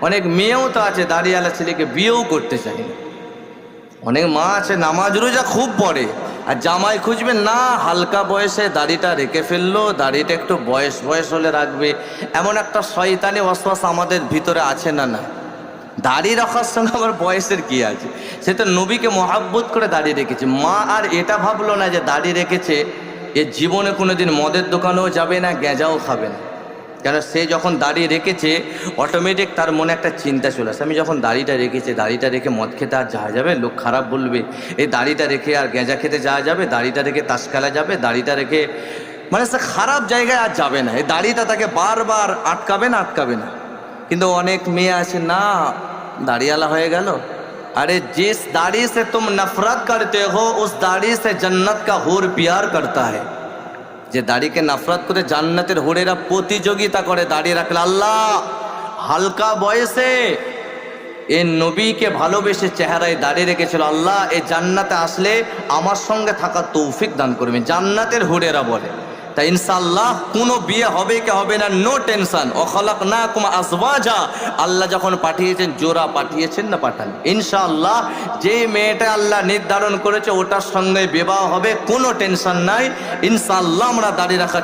অনেক মেয়েও তো আছে দাড়িওয়ালা ছেলেকে বিয়েও করতে চায় না। অনেক মা আছে নামাজ রোজা খুব পড়ে, আর জামাই খুঁজবে না, হালকা বয়সে দাড়িটা রেখে ফেললো, দাড়িটা একটু বয়স বয়স হলে রাখবে। এমন একটা শয়তানি ওয়াসওয়াস আমাদের ভিতরে আছে না? না, দাড়ি রাখার সঙ্গে আবার বয়সের কি আছে? সে তো নবীকে মহাব্বত করে দাঁড়িয়ে রেখেছে। মা আর এটা ভাবলো না যে দাঁড়িয়ে রেখেছে এ জীবনে কোনোদিন মদের দোকানেও যাবে না, গেঁজাও খাবে না। কেন, সে যখন দাড়ি রেখেছে অটোমেটিক তার মনে একটা চিন্তা চলে আসে, আমি যখন দাড়িটা রেখেছি, দাড়িটা রেখে মদ খেতে আর যাওয়া যাবে, লোক খারাপ বলবে। এই দাড়িটা রেখে আর গেঁজা খেতে যাওয়া যাবে, দাড়িটা রেখে তাস খেলা যাবে, দাড়িটা রেখে মানে সে খারাপ জায়গায় আর যাবে না। এই দাড়িটা তাকে বারবার আটকাবে না, আটকাবে না। কিন্তু অনেক মেয়ে আছে না, দাড়িওয়ালা হয়ে গেল। अरे जिस दाढ़ी से तुम नफरत करते हो उस दाढ़ी से जन्नत का हूर प्यार करता है। যে দাড়িকে নফরত করে জান্নাতের হুরেরা প্রতিযোগিতা করে দাড়ি রাখলে। আল্লাহ হালকা বয়সে এ নবীকে ভালোবেসে চেহারায় দাঁড়িয়ে রেখেছিল, আল্লাহ এই জান্নাতে আসলে আমার সঙ্গে থাকা তৌফিক দান করবে। জান্নাতের হুরেরা বলে। তাই ইনশাআল্লাহ কোনো বিয়ে হবে কি হবে না, নো টেনশন। ওয়াখালাকনাকুম আজওয়াজা, আল্লাহ যখন পাঠিয়েছেন জোড়া পাঠিয়েছেন না পাঠান। ইনশাআল্লাহ যে মেয়েটা আল্লাহ নির্ধারণ করেছে ওটার সঙ্গে বিবাহ হবে, কোনো টেনশন নাই। ইনশাআল্লাহ আমরা দাঁড়িয়ে রাখার